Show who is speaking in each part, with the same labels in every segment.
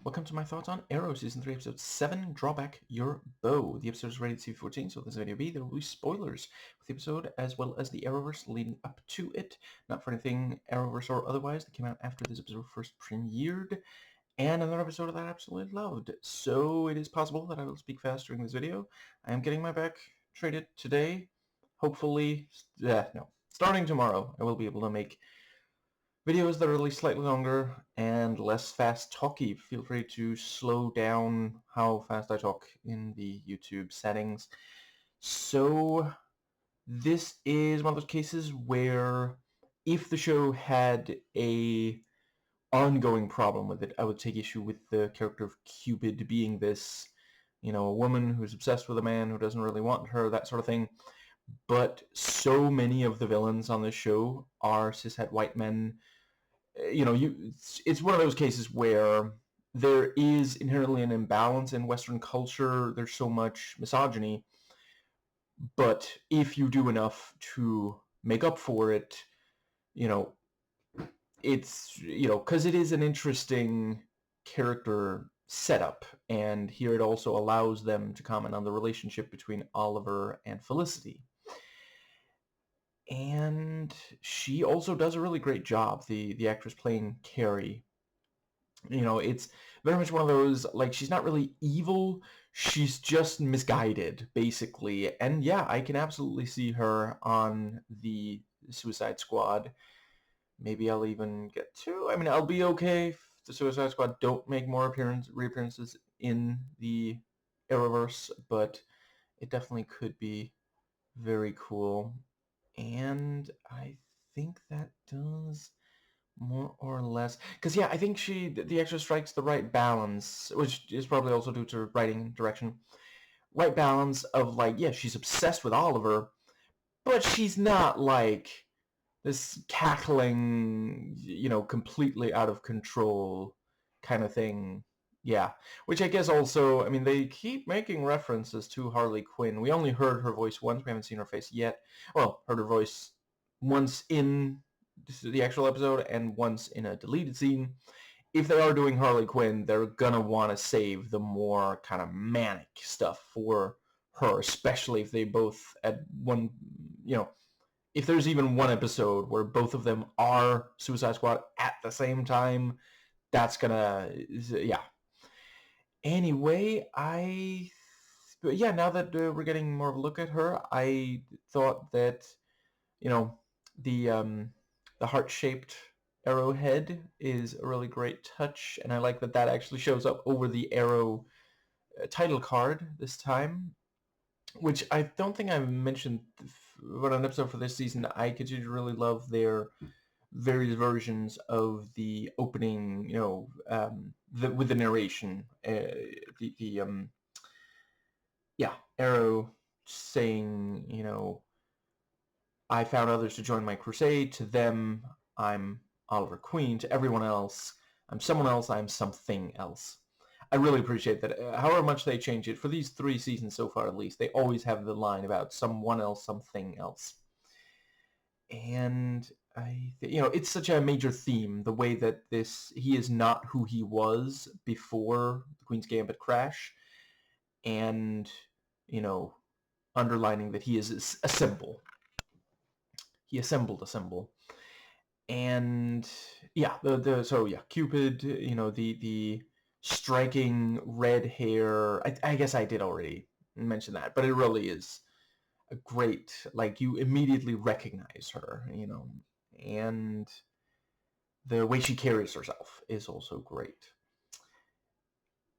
Speaker 1: Welcome to my thoughts on Arrow Season 3, Episode 7, Drawback Your Bow. The episode is rated C14, so this video there will be spoilers with the episode as well as the Arrowverse leading up to it. Not for anything Arrowverse or otherwise that came out after this episode first premiered, and another episode that I absolutely loved. So it is possible that I will speak fast during this video. I am getting my back traded today. Hopefully, starting tomorrow, I will be able to make videos that are at least slightly longer and less fast talky. Feel free to slow down how fast I talk in the YouTube settings. So this is one of those cases where if the show had a ongoing problem with it, I would take issue with the character of Cupid being this, a woman who's obsessed with a man who doesn't really want her, that sort of thing. But so many of the villains on this show are cishet white men. It's one of those cases where there is inherently an imbalance in Western culture. There's so much misogyny, but if you do enough to make up for it, it's, because it is an interesting character setup, and here it also allows them to comment on the relationship between Oliver and Felicity. And she also does a really great job, the actress playing Carrie. It's very much one of those, like, she's not really evil, she's just misguided, basically. And yeah, I can absolutely see her on the Suicide Squad. Maybe I'll even get to, I'll be okay if the Suicide Squad don't make more reappearances in the Arrowverse, but it definitely could be very cool. And I think that does more or less, because yeah, I think the actress strikes the right balance, which is probably also due to writing direction. Right balance of, like, yeah, she's obsessed with Oliver, but she's not like this cackling, completely out of control kind of thing. Yeah, which I guess also, they keep making references to Harley Quinn. We only heard her voice once. We haven't seen her face yet. Well, heard her voice once in the actual episode and once in a deleted scene. If they are doing Harley Quinn, they're gonna want to save the more kind of manic stuff for her, especially if they both at one, if there's even one episode where both of them are Suicide Squad at the same time, that's gonna, yeah. Anyway, but yeah, now that we're getting more of a look at her, I thought that, the heart-shaped arrowhead is a really great touch, and I like that actually shows up over the Arrow title card this time, which I don't think I've mentioned on an episode for this season. I continue to really love their various versions of the opening, with the narration, Arrow saying, I found others to join my crusade. To them, I'm Oliver Queen. To everyone else, I'm someone else. I'm something else. I really appreciate that. However much they change it, for these 3 seasons so far at least, they always have the line about someone else, something else. And it's such a major theme, the way that he is not who he was before the Queen's Gambit crash, and, underlining that he is a symbol. He assembled a symbol. And yeah, Cupid, the striking red hair. I guess I did already mention that, but it really is a great, like, you immediately recognize her, and the way she carries herself is also great.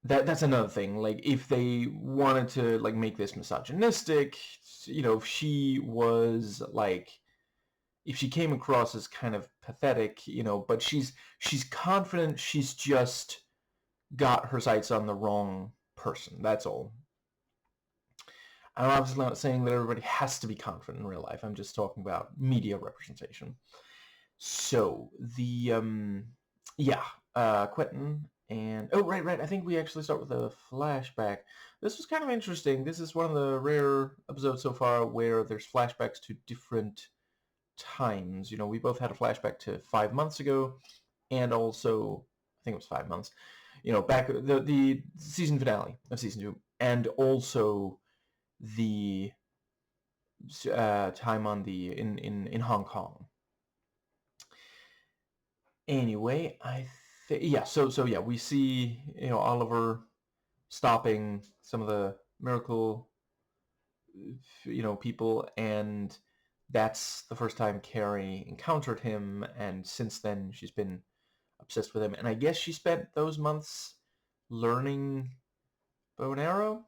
Speaker 1: That's another thing. Like, if they wanted to, like, make this misogynistic, if she was, like, if she came across as kind of pathetic, but she's confident, she's just got her sights on the wrong person. That's all. I'm obviously not saying that everybody has to be confident in real life. I'm just talking about media representation. So, Quentin and... Oh, right. I think we actually start with a flashback. This was kind of interesting. This is one of the rare episodes so far where there's flashbacks to different times. We both had a flashback to 5 months ago, and also, I think it was 5 months, back the season finale of season 2, and also the time on the in Hong Kong. Anyway, so we see Oliver stopping some of the miracle people, and that's the first time Carrie encountered him, and since then she's been obsessed with him. And I guess she spent those months learning bow and arrow.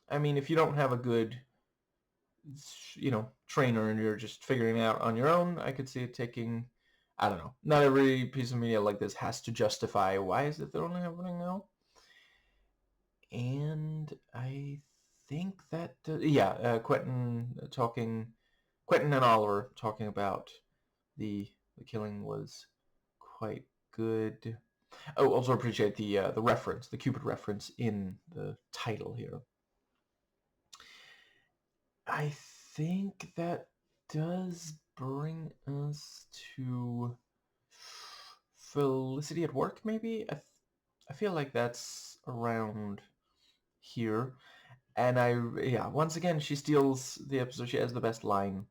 Speaker 1: I mean, if you don't have a good trainer and you're just figuring it out on your own, I could see it taking, I don't know. Not every piece of media like this has to justify why is it they're only happening now. And I think that Quentin and Oliver talking about the killing was quite good. Oh, also appreciate the reference, the Cupid reference in the title here. I think that does bring us to Felicity at work, maybe? I feel like that's around here. And once again, she steals the episode. She has the best line.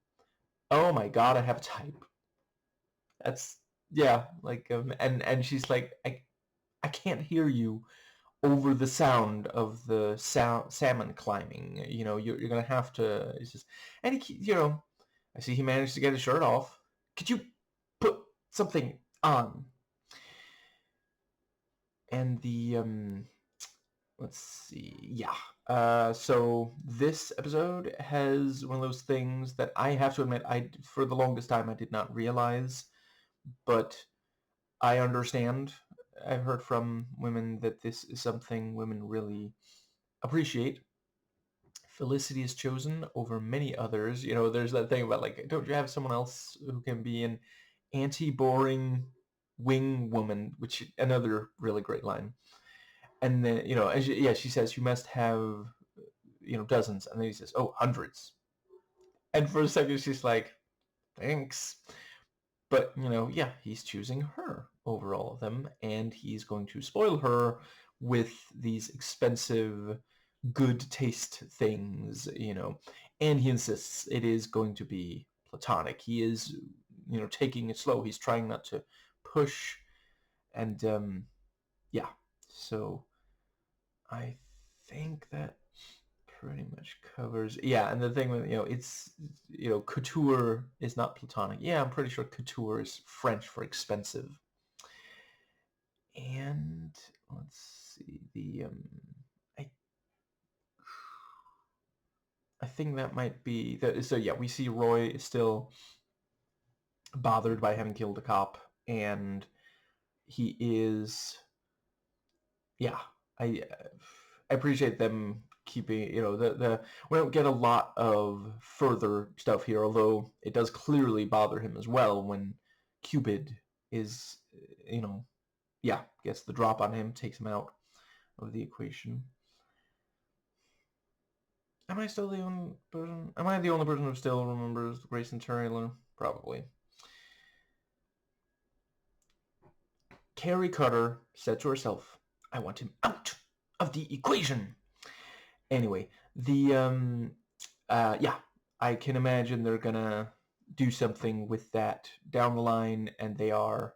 Speaker 1: Oh my god, I have a type. That's, and she's like, I can't hear you over the sound of the salmon climbing. You're gonna have to. It's just, and I see he managed to get his shirt off. Could you put something on? And the let's see, so this episode has one of those things that I have to admit, for the longest time I did not realize, but I understand. I've heard from women that this is something women really appreciate. Felicity is chosen over many others. There's that thing about, like, don't you have someone else who can be an anti-boring wing woman, which another really great line. And then, she says you must have, dozens. And then he says, oh, hundreds. And for a second, she's like, thanks. But, he's choosing her over all of them. And he's going to spoil her with these expensive, good taste things, And he insists it is going to be platonic. He is, taking it slow. He's trying not to push. And, so I think that pretty much covers. Yeah, and the thing with, it's, couture is not platonic. Yeah, I'm pretty sure couture is French for expensive. And let's see, I think that might be that. So yeah, we see Roy is still bothered by having killed a cop, and he is. Yeah, I appreciate them keeping, we don't get a lot of further stuff here, although it does clearly bother him as well when Cupid is, gets the drop on him, takes him out of the equation. Am I still the only person? Am I the only person who still remembers Grayson Taylor? Probably. Carrie Cutter said to herself, I want him out of the equation. Anyway, I can imagine they're gonna do something with that down the line, and they are,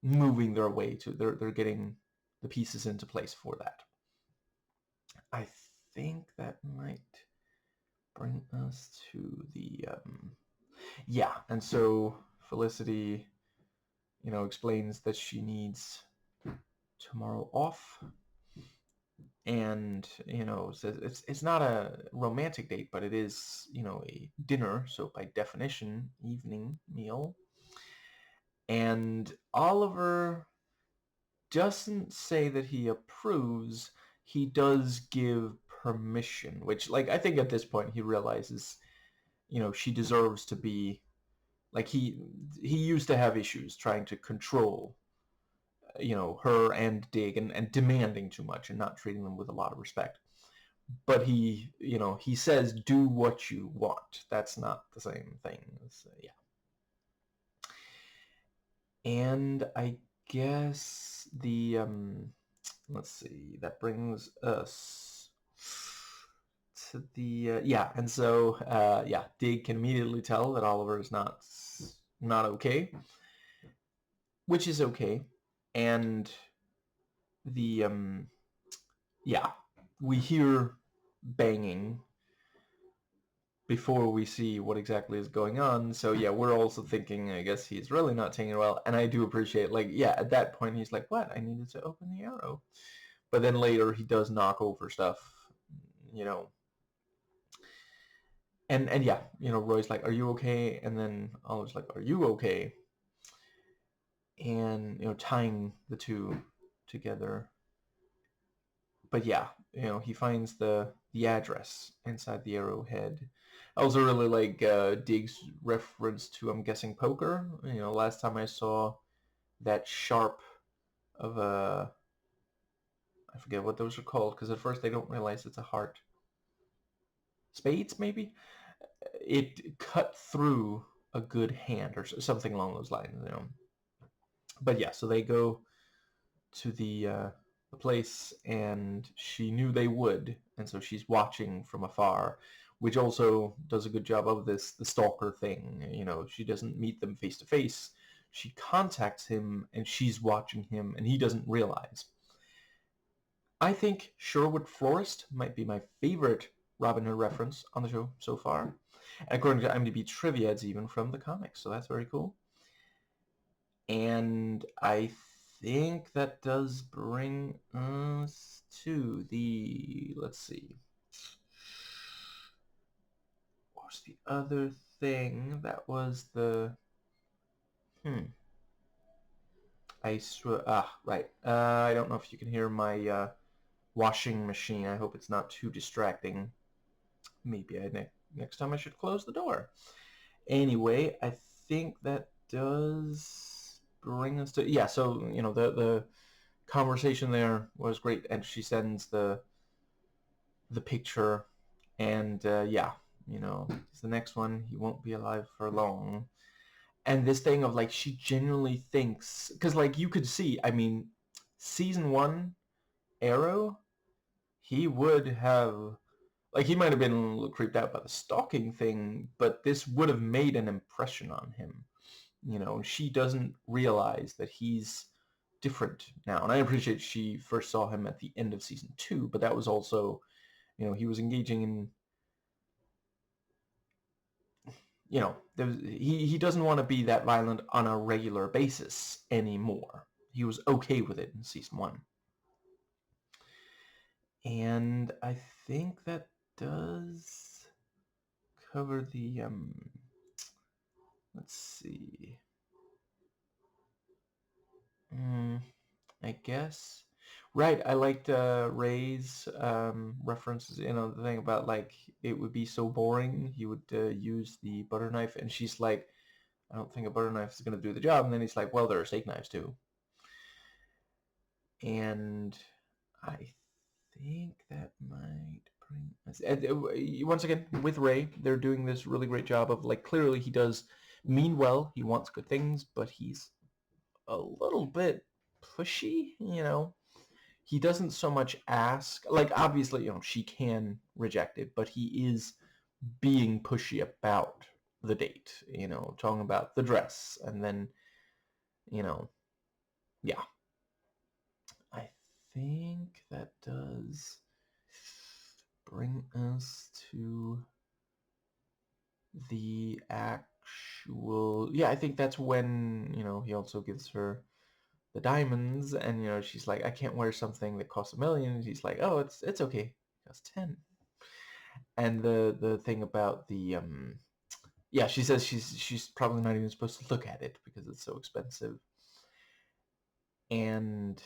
Speaker 1: moving their way to, they're getting the pieces into place for that. I think that might bring us to the, and so Felicity, explains that she needs tomorrow off. And, says it's not a romantic date, but it is, a dinner, so by definition, evening meal. And Oliver doesn't say that he approves. He does give permission, which, like, I think at this point he realizes, she deserves to be, like, he used to have issues trying to control her and Dig, and demanding too much and not treating them with a lot of respect. But he says, do what you want. That's not the same thing. So, yeah. And I guess let's see, that brings us to the yeah, and so yeah, Dig can immediately tell that Oliver is not okay, which is okay, and the yeah, we hear banging before we see what exactly is going on. So yeah, we're also thinking, I guess he's really not taking it well. And I do appreciate, like, yeah, at that point he's like, what? I needed to open the arrow. But then later he does knock over stuff, you know. And yeah, Roy's like, are you okay? And then Oliver's like, are you okay? And, tying the two together. But yeah, he finds the address inside the arrowhead. I also really like Dig's reference to, I'm guessing, poker. Last time I saw that sharp of a, I forget what those are called, because at first they don't realize it's a heart. Spades, maybe? It cut through a good hand or something along those lines. But yeah, so they go to the place, and she knew they would, and so she's watching from afar, which also does a good job of the stalker thing. She doesn't meet them face to face. She contacts him, and she's watching him, and he doesn't realize. I think Sherwood Forest might be my favorite Robin Hood reference on the show so far. And according to IMDb Trivia, it's even from the comics, so that's very cool. And I think that does bring us to the, let's see, what was the other thing? That was the, right. I don't know if you can hear my washing machine. I hope it's not too distracting. Maybe next time I should close the door. Anyway, I think that does bring us to, yeah, so, the conversation there was great, and she sends the picture, and yeah, it's the next one, he won't be alive for long. And this thing of, like, she genuinely thinks, because, like, you could see, I mean, season 1 Arrow, he would have, like, he might have been a little creeped out by the stalking thing, but this would have made an impression on him. She doesn't realize that he's different now. And I appreciate she first saw him at the end of season 2, but that was also, he was engaging in, he doesn't want to be that violent on a regular basis anymore. He was okay with it in season 1. And I think that does cover the, let's see. I guess. Right, I liked Ray's references, the thing about, like, it would be so boring. He would use the butter knife, and she's like, I don't think a butter knife is going to do the job. And then he's like, well, there are steak knives too. And I think that might bring us... once again, with Ray, they're doing this really great job of, like, clearly he does mean well. He wants good things, but he's a little bit pushy, He doesn't so much ask, like, obviously, she can reject it, but he is being pushy about the date, talking about the dress, and then, yeah. I think that does bring us to the actual, yeah, I think that's when, he also gives her the diamonds, and she's like, I can't wear something that costs $1 million. And he's like, oh, it's okay, it costs 10. And the thing about the yeah, she says she's probably not even supposed to look at it because it's so expensive. And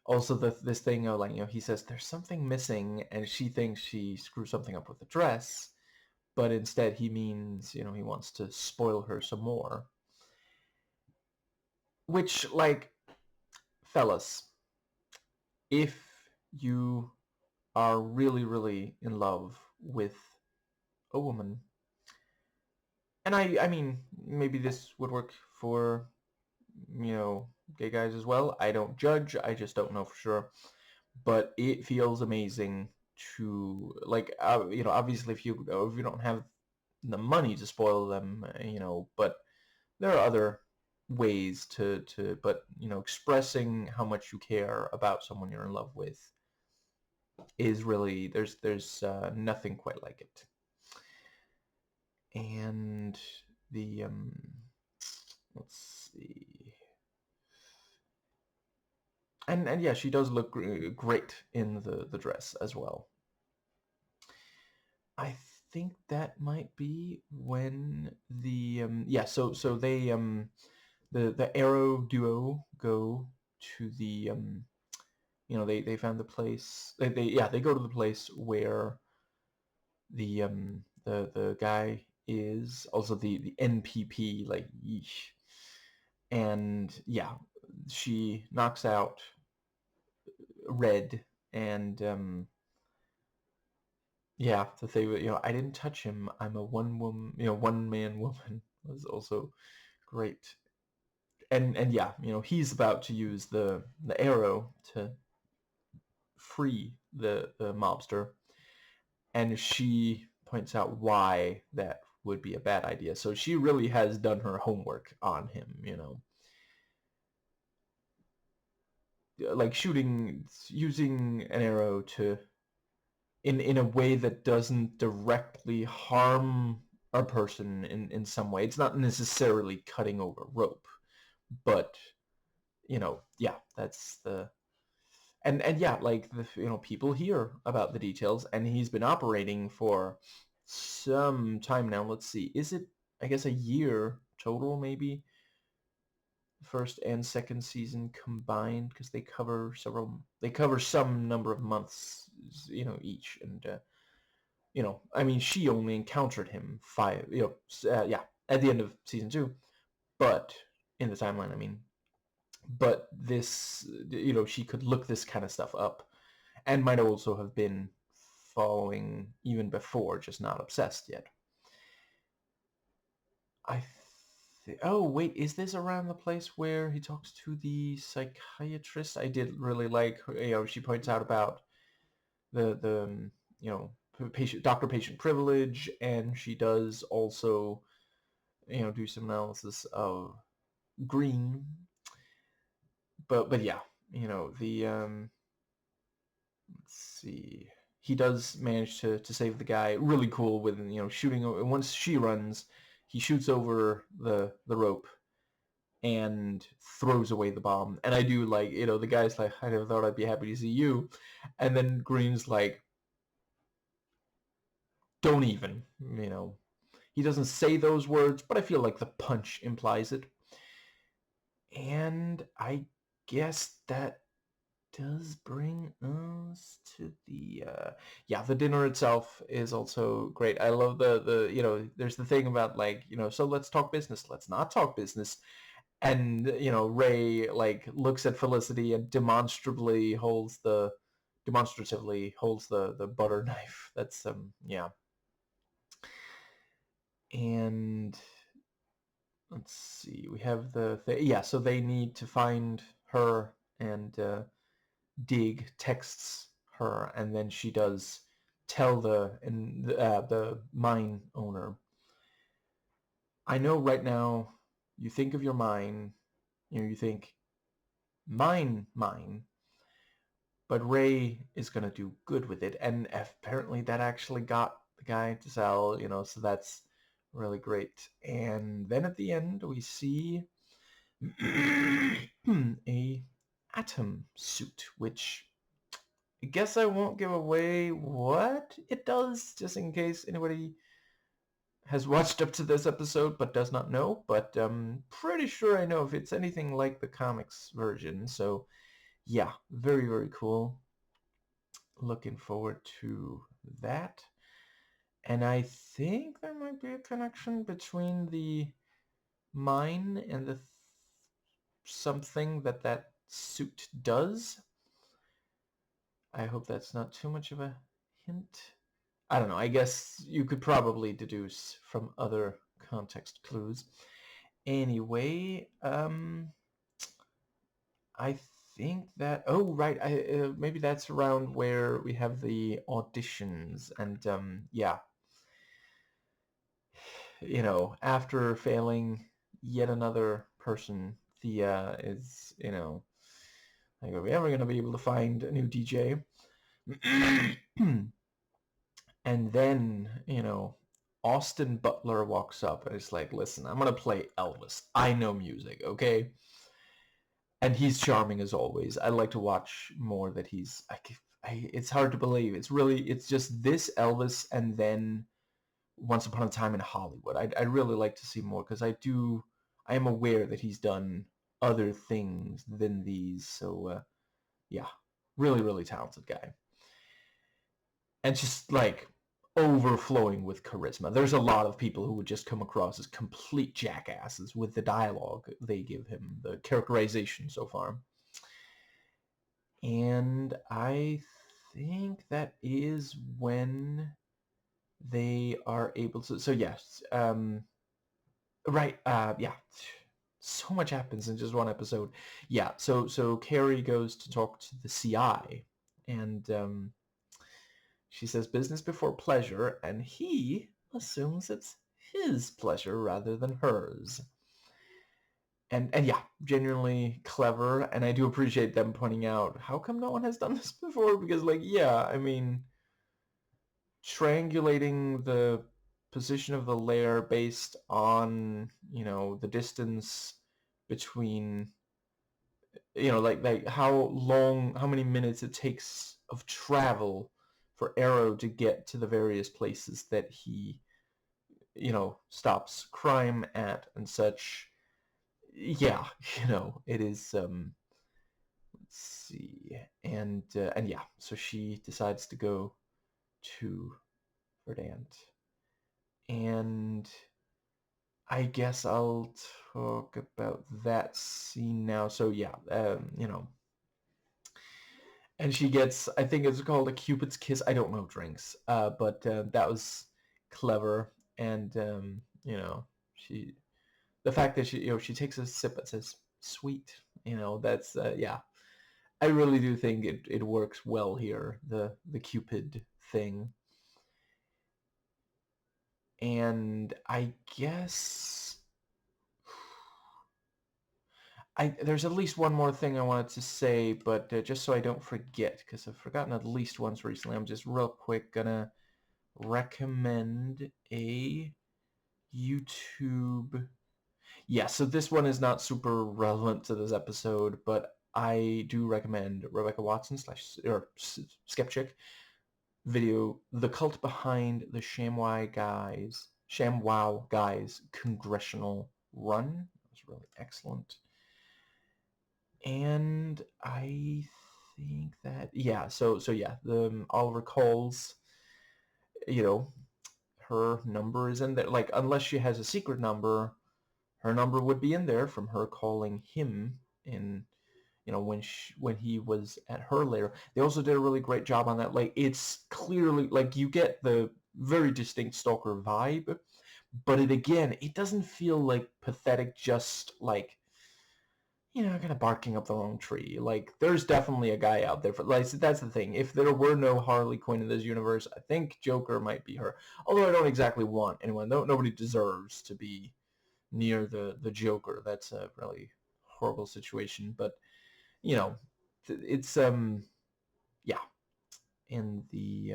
Speaker 1: also this thing of, like, he says there's something missing, and she thinks she screwed something up with the dress, but instead he means, he wants to spoil her some more. Which, like, fellas, if you are really, really in love with a woman, and I mean, maybe this would work for, gay guys as well. I don't judge. I just don't know for sure. But it feels amazing to like obviously if you don't have the money to spoil them, but there are other ways to but expressing how much you care about someone you're in love with is really there's nothing quite like it. And the let's see. And yeah, she does look great in the dress as well. I think that might be when the so they the Arrow duo go to the they found the place they go to the place where the guy is also the NPP, like yeesh. And yeah, she knocks out Red. And yeah, to say that I didn't touch him, I'm a one man woman was also great. And yeah, he's about to use the arrow to free the mobster, and she points out why that would be a bad idea. So she really has done her homework on him. Like using an arrow to in a way that doesn't directly harm a person in some way. It's not necessarily cutting over rope, but yeah, that's the and yeah, like the people hear about the details, and he's been operating for some time now. Let's see, is it, I guess, a year total, maybe, first and second season combined, because they cover some number of months, each. And I mean, she only encountered him at the end of season 2, but in the timeline, I mean. But this, she could look this kind of stuff up, and might also have been following even before, just not obsessed yet. Oh wait, is this around the place where he talks to the psychiatrist? I did really like, she points out about the patient doctor patient privilege, and she does also do some analysis of Green. But yeah, the let's see. He does manage to save the guy. Really cool with shooting. Once she runs, he shoots over the rope and throws away the bomb. And I do like, the guy's like, I never thought I'd be happy to see you. And then Green's like, don't even, He doesn't say those words, but I feel like the punch implies it. And I guess that does bring us to the dinner itself is also great. I love the there's the thing about, like, so let's talk business, let's not talk business. And Ray, like, looks at Felicity and demonstratively holds the butter knife. That's yeah. And let's see, we have so they need to find her, and Dig texts her, and then she does tell the mine owner, I know right now you think of your mine, you think mine, but Ray is going to do good with it. And apparently that actually got the guy to sell, so that's really great. And then at the end we see a atom suit, which I guess I won't give away what it does, just in case anybody has watched up to this episode but does not know. But pretty sure I know if it's anything like the comics version. So yeah, very, very cool. Looking forward to that. And I think there might be a connection between the mine and the something that suit does. I hope that's not too much of a hint. I don't know. I guess you could probably deduce from other context clues. Anyway, I think that, oh right, maybe that's around where we have the auditions, and yeah, after failing yet another person, Thea is, like, are we ever gonna be able to find a new DJ? And then, Austin Butler walks up and is like, listen, I'm gonna play Elvis. I know music, okay? And he's charming as always. I like to watch more that it's hard to believe. It's just this Elvis and then Once Upon a Time in Hollywood. I'd really like to see more because I am aware that he's done other things than these. So, yeah, really, really talented guy. And just like overflowing with charisma. There's a lot of people who would just come across as complete jackasses with the dialogue they give him, the characterization so far. And I think that is when they are able to. So yes, right. Yeah. So much happens in just one episode. Yeah. So Carrie goes to talk to the CI, and she says business before pleasure, and he assumes it's his pleasure rather than hers. And yeah, genuinely clever, and I do appreciate them pointing out how come no one has done this before, because like, yeah, I mean, triangulating the position of the layer based on, the distance between, like how many minutes it takes of travel for Arrow to get to the various places that he, stops crime at and such. Yeah, it is, let's see. And yeah, so she decides to go to Verdant. And I guess I'll talk about that scene now. So yeah, and she gets, I think it's called a Cupid's kiss. I don't know drinks, but that was clever. And she, the fact that she takes a sip and says sweet, that's yeah. I really do think it works well here, the Cupid thing. And I guess there's at least one more thing I wanted to say, but just so I don't forget, because I've forgotten at least once recently, I'm just real quick gonna recommend a YouTube. Yeah, so this one is not super relevant to this episode, but I do recommend Rebecca Watson slash or Skepchick video, The Cult Behind the ShamWow Guys Congressional Run. It was really excellent. And I think that, yeah, so yeah, the Oliver calls, her number is in there. Like, unless she has a secret number, her number would be in there from her calling him in, when he was at her lair. They also did a really great job on that. Like, it's clearly, like, you get the very distinct stalker vibe, but it doesn't feel like pathetic, just like, kind of barking up the wrong tree. Like, there's definitely a guy out there for, like, that's the thing. If there were no Harley Quinn in this universe, I think Joker might be her. Although I don't exactly want anyone. Nobody deserves to be near the Joker. That's a really horrible situation. But it's yeah. And the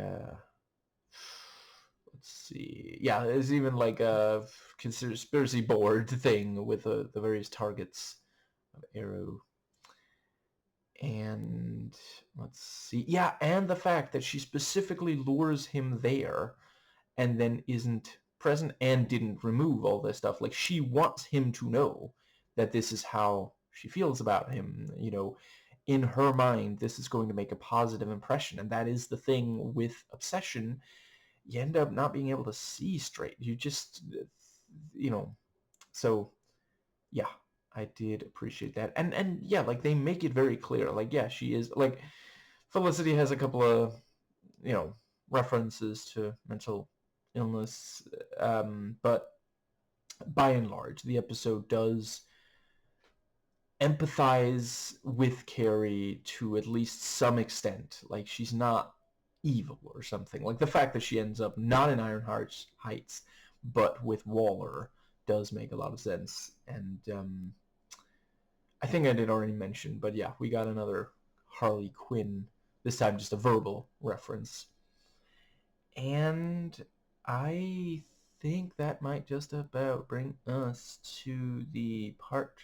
Speaker 1: let's see, yeah, there's even like a conspiracy board thing with the various targets of Arrow. And let's see, yeah, and the fact that she specifically lures him there and then isn't present and didn't remove all this stuff. Like, she wants him to know that this is how she feels about him. In her mind, this is going to make a positive impression. And that is the thing with obsession. You end up not being able to see straight. You just, so yeah, I did appreciate that. And yeah, like, they make it very clear. Like, yeah, she is, like, Felicity has a couple of, references to mental illness, but by and large, the episode does empathize with Carrie to at least some extent. Like, she's not evil or something. Like, the fact that she ends up not in Heights, but with Waller does make a lot of sense. And I think I did already mention, but yeah, we got another Harley Quinn, this time just a verbal reference. And I think that might just about bring us to the part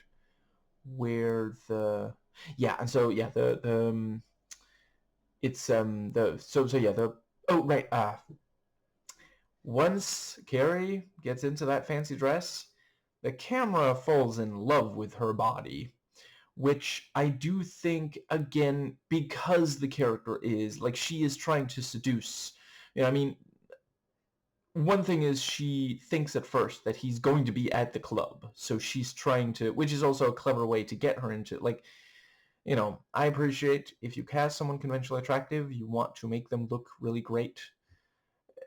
Speaker 1: where the it's the so yeah the oh right once Carrie gets into that fancy dress, the camera falls in love with her body, which I do think, again, because the character is like, she is trying to seduce. I mean, one thing is, she thinks at first that he's going to be at the club, so she's trying to, which is also a clever way to get her into, like, I appreciate if you cast someone conventionally attractive, you want to make them look really great,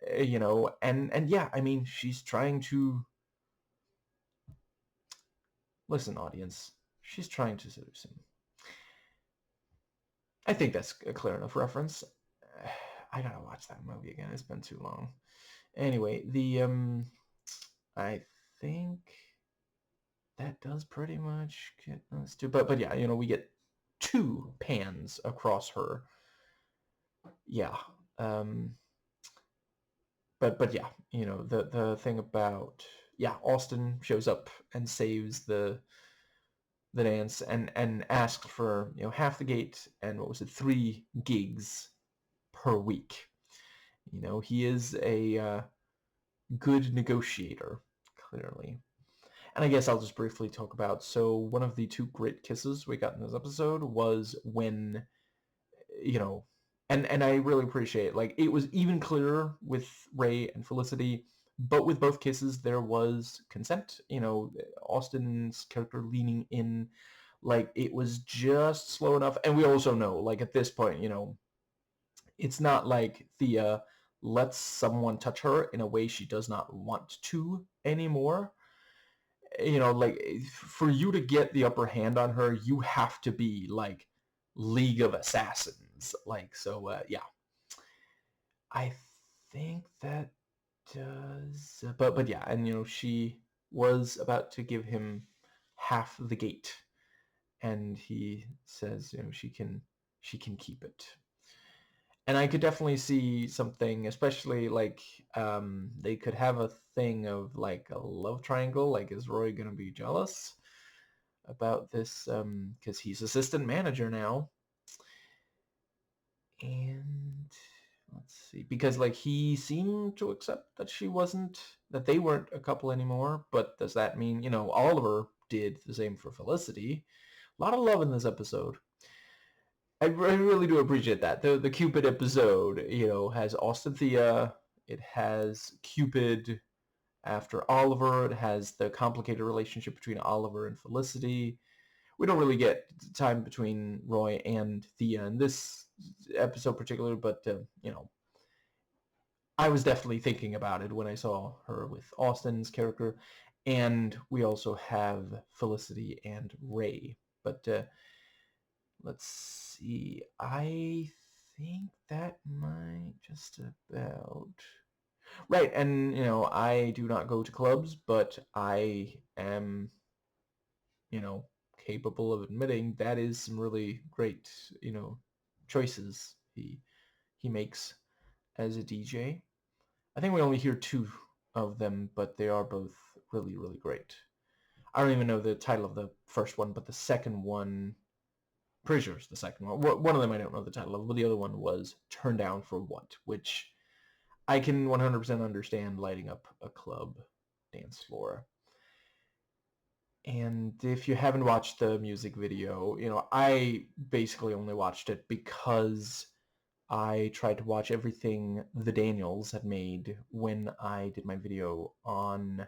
Speaker 1: and yeah, I mean, she's trying to, listen, audience, she's trying to seduce him. I think that's a clear enough reference. I gotta watch that movie again. It's been too long. Anyway, I think that does pretty much get us to, but yeah, we get 2 pans across her. Yeah. But yeah, the thing about, yeah, Austin shows up and saves the dance and asks for, half the gate, and what was it, 3 gigs per week. He is a good negotiator, clearly. And I guess I'll just briefly talk about, so one of the 2 great kisses we got in this episode was when, and I really appreciate, like, it was even clearer with Ray and Felicity, but with both kisses there was consent. Austin's character leaning in, like, it was just slow enough. And we also know, like, at this point, it's not like Thea lets someone touch her in a way she does not want to anymore. Like, for you to get the upper hand on her, you have to be like League of Assassins. Like, so yeah, I think that does, but yeah, and she was about to give him half the gate, and he says, she can keep it. And I could definitely see something, especially like, they could have a thing of like a love triangle. Like, is Roy gonna be jealous about this? Because he's assistant manager now, and let's see, because like he seemed to accept that they weren't a couple anymore. But does that mean, Oliver did the same for Felicity? A lot of love in this episode. I really do appreciate that. The Cupid episode, has Austin Thea. It has Cupid after Oliver. It has the complicated relationship between Oliver and Felicity. We don't really get time between Roy and Thea in this episode particularly, but, I was definitely thinking about it when I saw her with Austin's character. And we also have Felicity and Ray. But let's see. I think that might just about... Right, and, I do not go to clubs, but I am, capable of admitting that is some really great, choices he makes as a DJ. I think we only hear 2 of them, but they are both really, really great. I don't even know the title of the first one, but the second one... Pretty sure it's the second one. One of them I don't know the title of, but the other one was Turn Down for What, which I can 100% understand lighting up a club dance floor. And if you haven't watched the music video, I basically only watched it because I tried to watch everything the Daniels had made when I did my video on,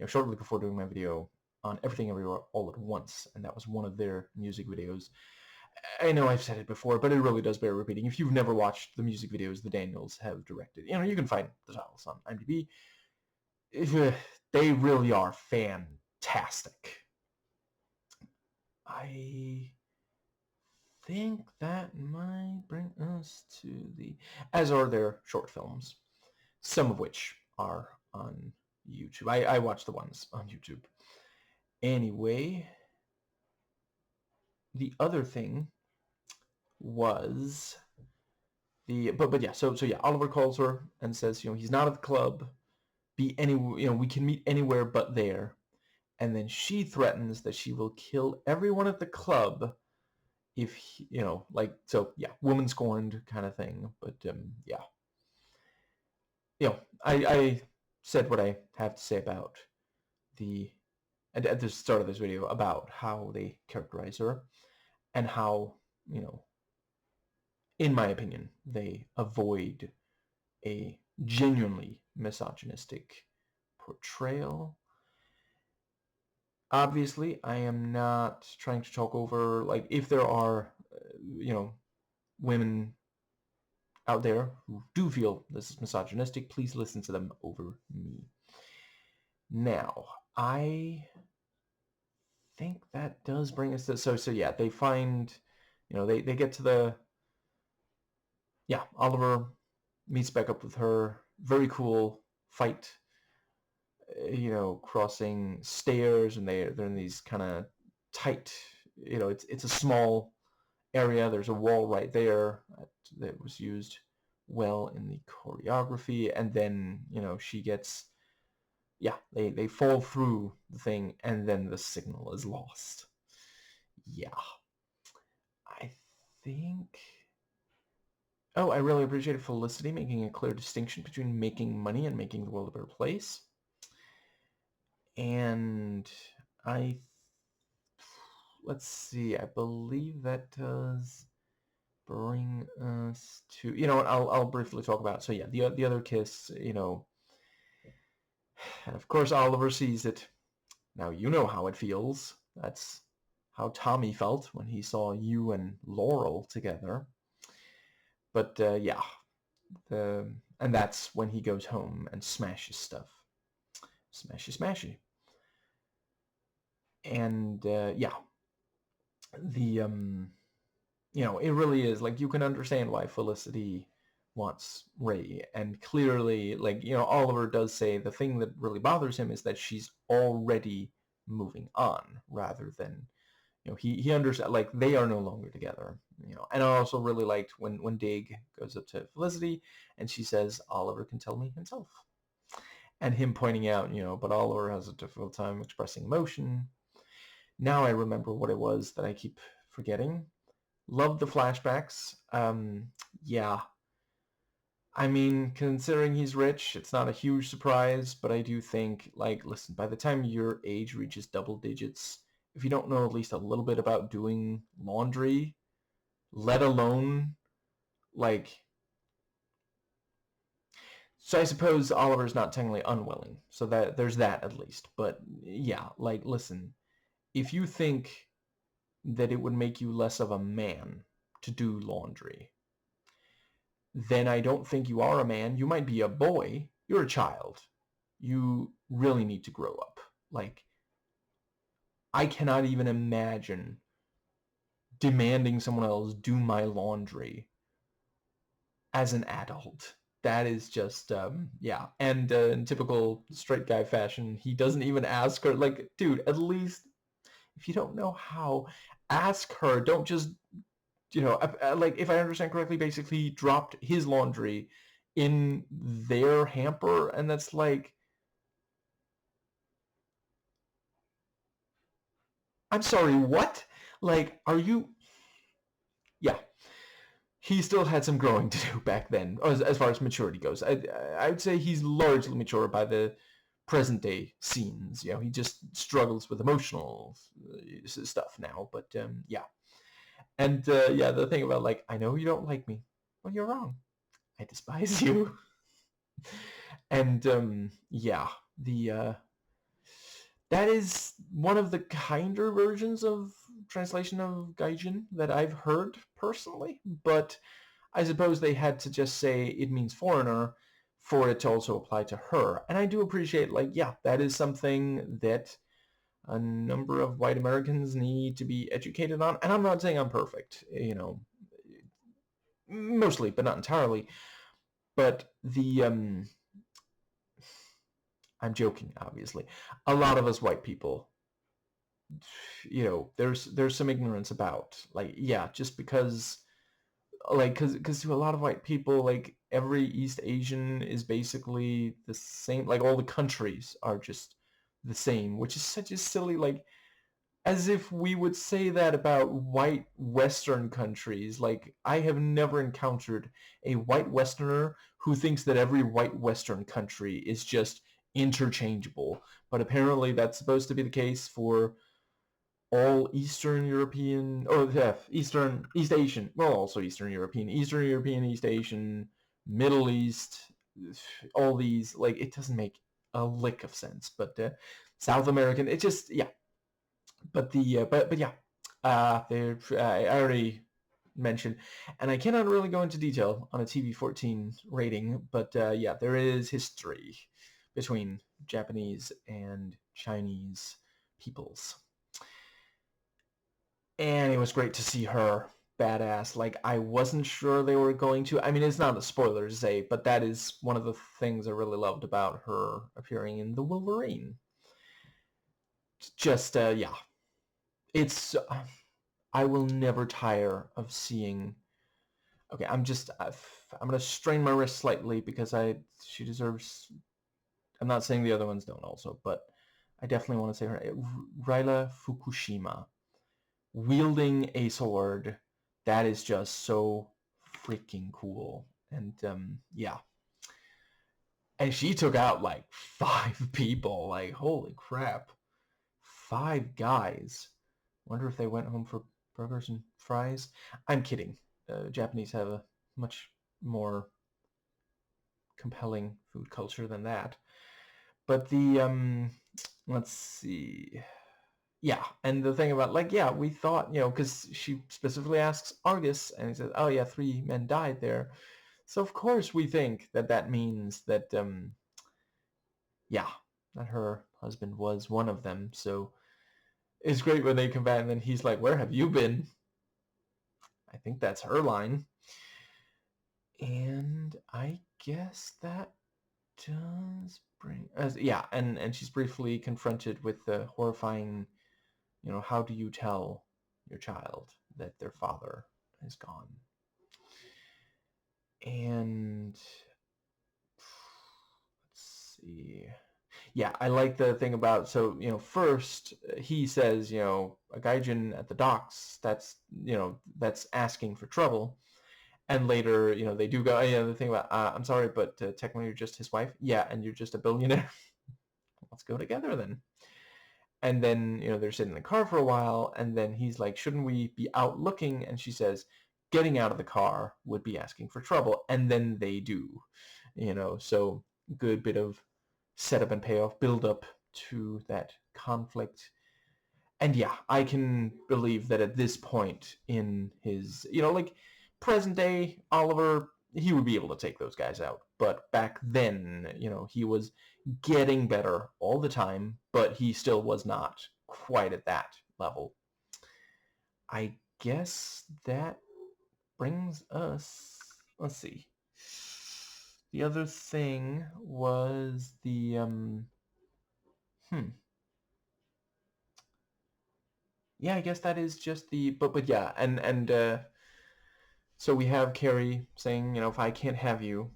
Speaker 1: shortly before doing my video on Everything Everywhere All at Once, and that was one of their music videos. I know I've said it before, but it really does bear repeating. If you've never watched the music videos the Daniels have directed, you can find the titles on IMDb. They really are fantastic. I think that might bring us to the, as are their short films, some of which are on YouTube. I watch the ones on YouTube. Anyway, the other thing was but yeah, so yeah, Oliver calls her and says, he's not at the club. Be any, we can meet anywhere but there. And then she threatens that she will kill everyone at the club if he, so yeah, woman scorned kind of thing. But yeah, I said what I have to say about the at the start of this video about how they characterize her and how, in my opinion, they avoid a genuinely misogynistic portrayal. Obviously, I am not trying to talk over, like, if there are, women out there who do feel this is misogynistic, please listen to them over me. Now, I think that does bring us to, so yeah, they find, they get to the, yeah, Oliver meets back up with her. Very cool fight, crossing stairs, and they're in these kind of tight, it's a small area. There's a wall right there that was used well in the choreography. And then, she gets, yeah, they fall through the thing, and then the signal is lost. Yeah. I think... Oh, I really appreciated Felicity making a clear distinction between making money and making the world a better place. And let's see, I believe that does bring us to, what, I'll briefly talk about. So yeah, the other kiss, and of course Oliver sees it. Now you know how it feels. That's how Tommy felt when he saw you and Laurel together. But yeah, and that's when he goes home and smashes stuff. Smashy. And yeah, the it really is, like, you can understand why Felicity wants Ray, and clearly, like, Oliver does say the thing that really bothers him is that she's already moving on, rather than, he understands, like, they are no longer together, and I also really liked when Dig goes up to Felicity and she says, Oliver can tell me himself, and him pointing out, but Oliver has a difficult time expressing emotion. Now I remember what it was that I keep forgetting. Love the flashbacks. Yeah. I mean, considering he's rich, it's not a huge surprise, but I do think, like, listen, by the time your age reaches double digits, if you don't know at least a little bit about doing laundry, let alone, like... So I suppose Oliver's not technically unwilling, so that there's that at least. But yeah, like, listen, if you think that it would make you less of a man to do laundry, then I don't think you are a man. You might be a boy. You're a child. You really need to grow up. Like, I cannot even imagine demanding someone else do my laundry as an adult. That is just, yeah. And in typical straight guy fashion, he doesn't even ask her. Like, dude, at least if you don't know how, ask her. Don't just, like, if I understand correctly, basically he dropped his laundry in their hamper, and that's like, I'm sorry, what? Like, are you... Yeah. He still had some growing to do back then, as far as maturity goes. I would say he's largely mature by the present day scenes. He just struggles with emotional stuff now. But yeah. And yeah, the thing about, like, I know you don't like me. Well, you're wrong. I despise you. And yeah, that is one of the kinder versions of translation of gaijin that I've heard personally, but I suppose they had to just say it means foreigner for it to also apply to her. And I do appreciate, like, yeah, that is something that a number of white Americans need to be educated on. And I'm not saying I'm perfect, mostly, but not entirely. But I'm joking, obviously. A lot of us white people, there's some ignorance about, like, yeah, just because, like, because to a lot of white people, like, every East Asian is basically the same. Like, all the countries are just the same, which is such a silly, like, as if we would say that about white Western countries. Like, I have never encountered a white Westerner who thinks that every white Western country is just interchangeable. But apparently that's supposed to be the case for all Eastern European, or yeah, East Asian, well, also Eastern European, East Asian, Middle East, all these, like, it doesn't make a lick of sense. But South American, it just, yeah. But but yeah, I already mentioned, and I cannot really go into detail on a TV-14 rating, but yeah, there is history between Japanese and Chinese peoples. And it was great to see her badass. Like, I wasn't sure they were going to. I mean, it's not a spoiler to say, but that is one of the things I really loved about her appearing in The Wolverine. Just, yeah. It's... I will never tire of seeing... Okay, I'm going to strain my wrist slightly because she deserves... I'm not saying the other ones don't also, but I definitely want to say her... Ryla Fukushima. Wielding a sword, that is just so freaking cool. And yeah, and she took out like 5 people. Like, holy crap, 5 guys. Wonder if they went home for burgers and fries. I'm kidding. Japanese have a much more compelling food culture than that. But the let's see. Yeah, and the thing about, like, yeah, we thought, because she specifically asks Argus, and he says, oh yeah, 3 men died there. So of course we think that that means that, yeah, that her husband was one of them. So it's great when they come back and then he's like, where have you been? I think that's her line. And I guess that does bring us, yeah, and she's briefly confronted with the horrifying, how do you tell your child that their father is gone? And let's see. Yeah, I like the thing about, so, first he says, a gaijin at the docks, that's asking for trouble. And later, they do go, the thing about, I'm sorry, but technically you're just his wife. Yeah, and you're just a billionaire. Let's go together then. And then, they're sitting in the car for a while, and then he's like, shouldn't we be out looking? And she says, getting out of the car would be asking for trouble. And then they do, so good bit of setup and payoff, build up to that conflict. And yeah, I can believe that at this point in his, like, present day Oliver, he would be able to take those guys out. But back then, he was getting better all the time, but he still was not quite at that level. I guess that brings us, let's see. The other thing was the, yeah, I guess that is just the, but yeah, and so we have Carrie saying, if I can't have you,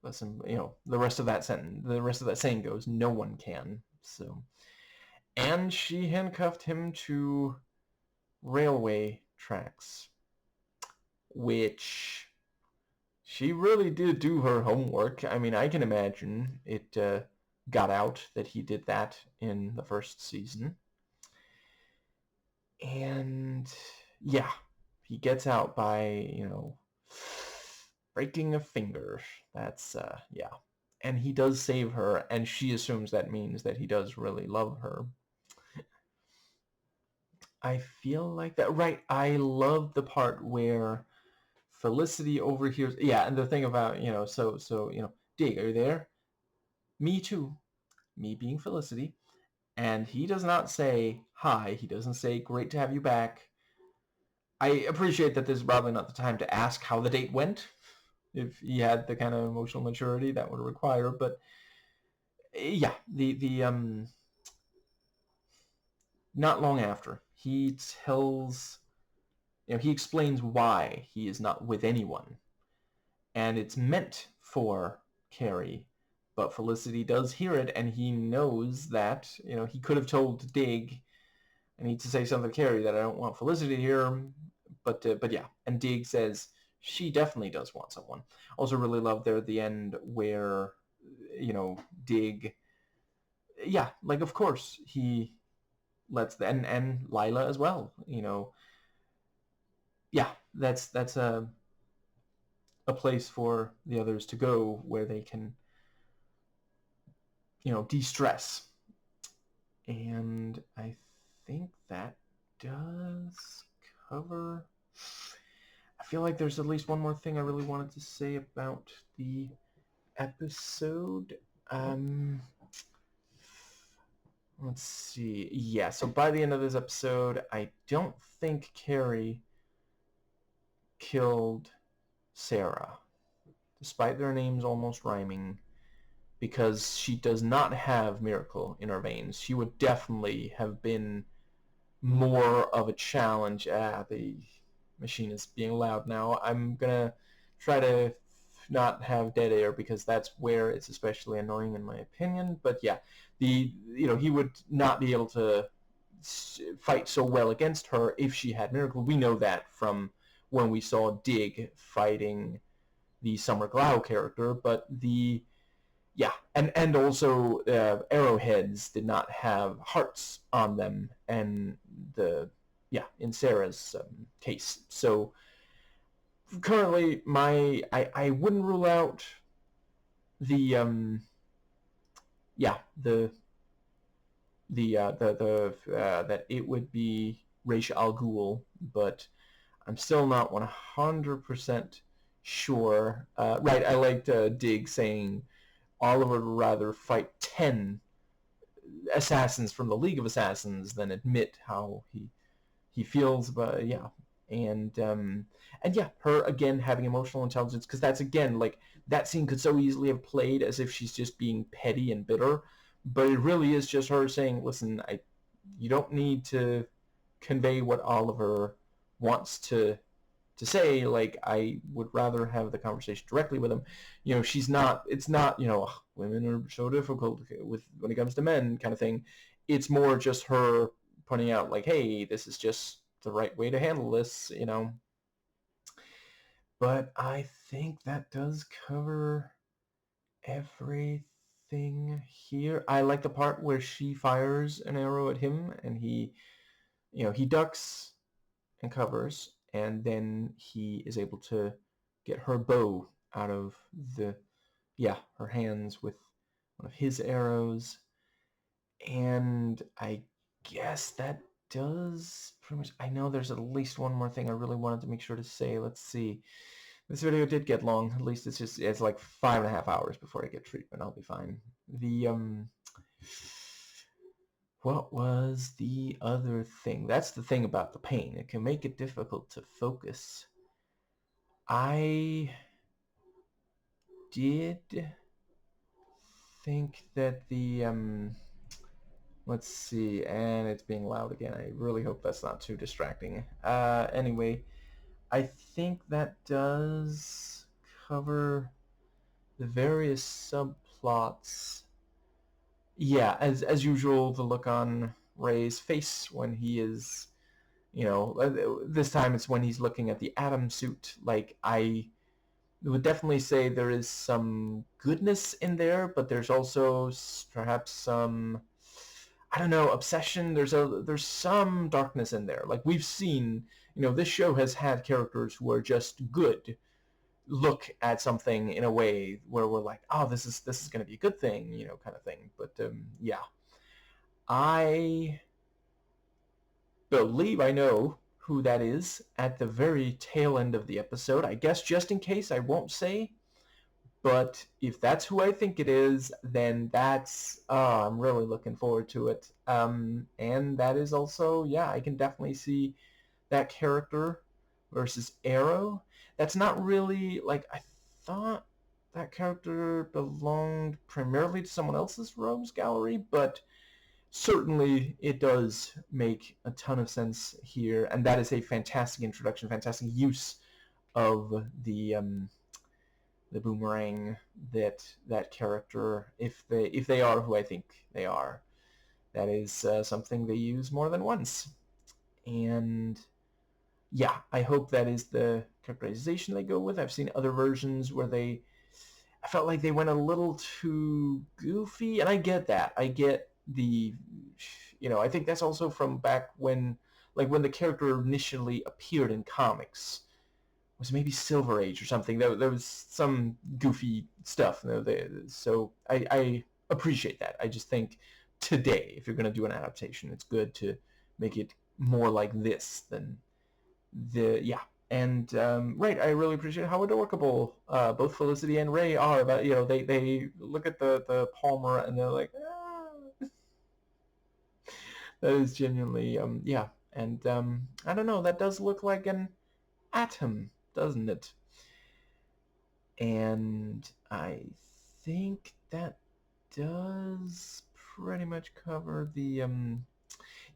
Speaker 1: listen, the rest of that saying goes, no one can. So, and she handcuffed him to railway tracks, which she really did do her homework. I mean, I can imagine it got out that he did that in the first season. And yeah, he gets out by, breaking a finger. That's, yeah. And he does save her, and she assumes that means that he does really love her. I feel like that, right. I love the part where Felicity overhears, yeah, and the thing about, so Dig, are you there? Me too. Me being Felicity. And he does not say hi. He doesn't say great to have you back. I appreciate that this is probably not the time to ask how the date went. If he had the kind of emotional maturity that would require, but yeah, the not long after, he tells, he explains why he is not with anyone, and it's meant for Carrie, but Felicity does hear it, and he knows that, he could have told Dig, I need to say something to Carrie that I don't want Felicity to hear, but yeah, and Dig says she definitely does want someone. Also really love there at the end where, Dig, yeah, like of course he lets the, and Lila as well, yeah, that's a place for the others to go where they can, de-stress. And I think that does cover. I feel like there's at least one more thing I really wanted to say about the episode. Um, let's see. Yeah, so by the end of this episode, I don't think Carrie killed Sarah, despite their names almost rhyming, because she does not have Miracle in her veins. She would definitely have been more of a challenge. The machine is being loud now. I'm gonna try to not have dead air because that's where it's especially annoying in my opinion. But yeah, he would not be able to fight so well against her if she had Miracle. We know that from when we saw Dig fighting the Summer Glau character, but yeah, and also arrowheads did not have hearts on them, and in Sarah's case. So currently, I wouldn't rule out the the that it would be Ra's al Ghul, but I'm still not 100% sure. Right, I liked Dig saying Oliver would rather fight 10 assassins from the League of Assassins than admit how he feels. But yeah, and yeah, her again having emotional intelligence, because that's again like that scene could so easily have played as if she's just being petty and bitter, but it really is just her saying, listen, you don't need to convey what Oliver wants to say. Like, I would rather have the conversation directly with him. She's not, it's not, women are so difficult with when it comes to men kind of thing. It's more just her pointing out like, hey, this is just the right way to handle this. But I think that does cover everything here. I like the part where she fires an arrow at him and he ducks and covers, and then he is able to get her bow out of her hands with one of his arrows. And I guess that does pretty much. I know there's at least one more thing I really wanted to make sure to say. Let's see. This video did get long. At least it's like 5.5 hours before I get treatment. I'll be fine. What was the other thing? That's the thing about the pain. It can make it difficult to focus. I did think that let's see, and it's being loud again. I really hope that's not too distracting. Anyway, I think that does cover the various subplots. Yeah, as usual, the look on Ray's face when he is, this time it's when he's looking at the Atom suit. Like, I would definitely say there is some goodness in there, but there's also perhaps some, I don't know, obsession. There's some darkness in there. Like, we've seen, this show has had characters who are just good look at something in a way where we're like, oh, this is going to be a good thing, kind of thing. But yeah, I believe I know who that is at the very tail end of the episode. I guess just in case I won't say, But if that's who I think it is, then that's I'm really looking forward to it. And that is also, yeah, I can definitely see that character versus Arrow. That's not really like I thought that character belonged primarily to someone else's rogues gallery, but certainly it does make a ton of sense here, and that is a fantastic introduction, fantastic use of the boomerang that character, if they are who I think they are. That is something they use more than once, and yeah, I hope that is the characterization they go with. I've seen other versions where I felt like they went a little too goofy, and I get that. I get I think that's also from back when, like when the character initially appeared in comics, was maybe Silver Age or something. There was some goofy stuff. So I appreciate that. I just think today, if you're going to do an adaptation, it's good to make it more like this than yeah. And right, I really appreciate how adorable both Felicity and Ray are. About they look at the Palmer and they're like, ah. That is genuinely yeah. And I don't know, that does look like an atom, doesn't it? And I think that does pretty much cover the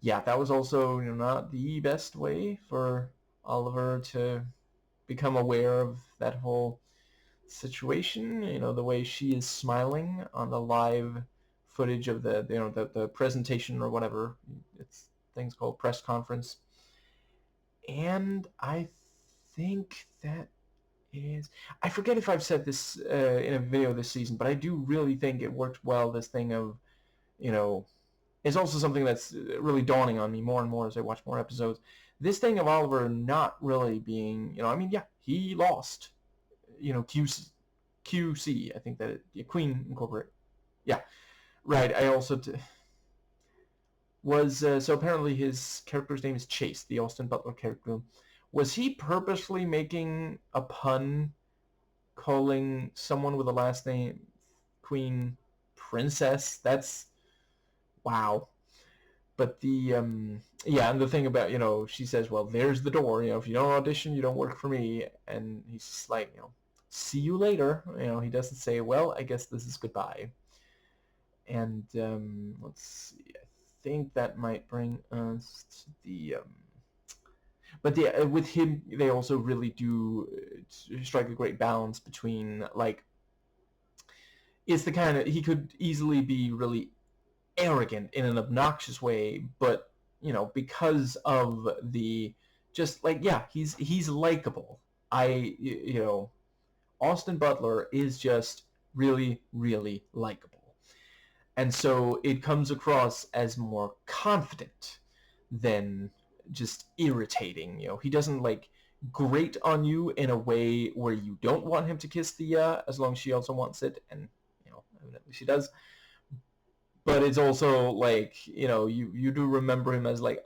Speaker 1: yeah, that was also not the best way for Oliver to become aware of that whole situation. The way she is smiling on the live footage of the presentation or whatever it's things called press conference. And I think that is, I forget if I've said this in a video this season, but I do really think it worked well, this thing of, it's also something that's really dawning on me more and more as I watch more episodes. This thing of Oliver not really being, I mean, yeah, he lost, QC, I think that Queen Incorporated. Yeah, right. I also was, so apparently his character's name is Chase, the Austin Butler character. Was he purposely making a pun calling someone with a last name Queen Princess? That's wow. But yeah, and the thing about, she says, well, there's the door, if you don't audition, you don't work for me. And he's just like, see you later. He doesn't say, well, I guess this is goodbye. And let's see, I think that might bring us to the but yeah, with him, they also really do strike a great balance between, like, it's the kind of, he could easily be really arrogant in an obnoxious way, but because of the, just like, yeah, he's likable. Austin Butler is just really, really likable, and so it comes across as more confident than just irritating. He doesn't like grate on you in a way where you don't want him to kiss Thea, as long as she also wants it, and evidently she does. But it's also like, you do remember him as like,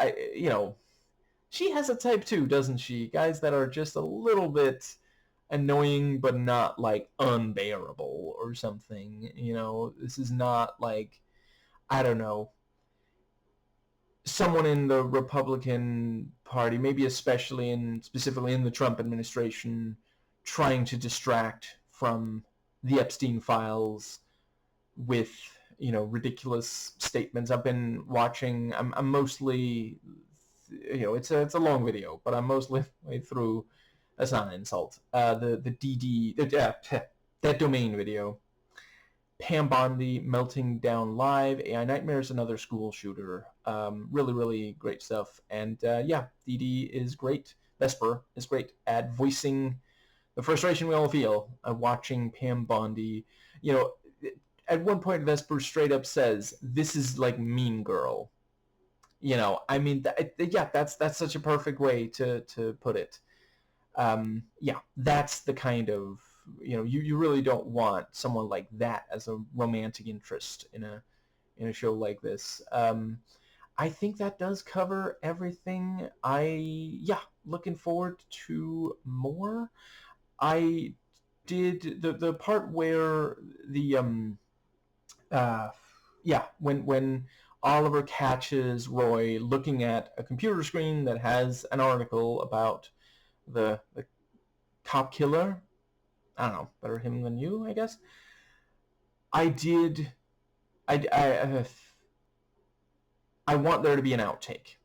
Speaker 1: she has a type too, doesn't she? Guys that are just a little bit annoying but not like unbearable or something. This is not like, I don't know, someone in the Republican Party, maybe specifically in the Trump administration, trying to distract from the Epstein files with ridiculous statements. I've been watching. I'm mostly, it's a long video, but I'm mostly way through. That's not an insult. The DD that domain video. Pam Bondi melting down live, AI Nightmares, another school shooter. Really, really great stuff. And yeah, DD is great. Vesper is great at voicing the frustration we all feel watching Pam Bondi. At one point, Vesper straight up says, "This is like Mean Girl." I mean, yeah, that's such a perfect way to put it. Yeah, that's the kind of, you really don't want someone like that as a romantic interest in a show like this. I think that does cover everything. Yeah, looking forward to more. I did the part where the uh, yeah, when Oliver catches Roy looking at a computer screen that has an article about the cop killer. I don't know, better him than you, I guess. I did. I want there to be an outtake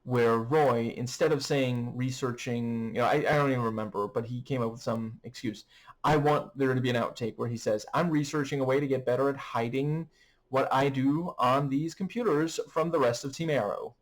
Speaker 1: where Roy, instead of saying researching, I don't even remember, but he came up with some excuse. I want there to be an outtake where he says, I'm researching a way to get better at hiding what I do on these computers from the rest of Team Arrow.